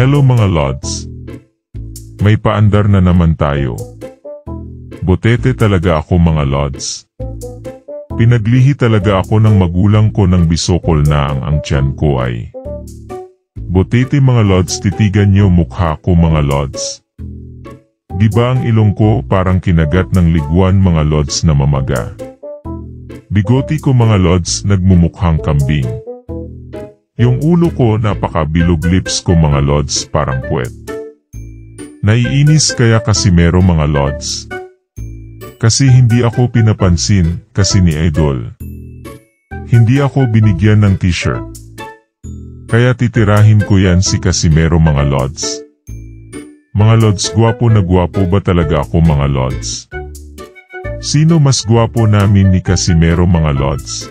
Hello mga lods. May paandar na naman tayo. Botete talaga ako mga lods. Pinaglihi talaga ako ng magulang ko ng bisokol na ang tiyan ko ay. Botete mga lods, titigan nyo mukha ko mga lods. Diba ang ilong ko parang kinagat ng liguan mga lods na mamaga. Bigoti ko mga lods nagmumukhang kambing. Yung ulo ko napakabilog, lips ko mga lods parang puwet. Naiinis kaya Casimero mga lods. Kasi hindi ako pinapansin kasi ni Idol. Hindi ako binigyan ng t-shirt. Kaya titirahin ko yan si Casimero mga lods. Mga lods, gwapo na gwapo ba talaga ako mga lods? Sino mas gwapo namin ni Casimero mga lods?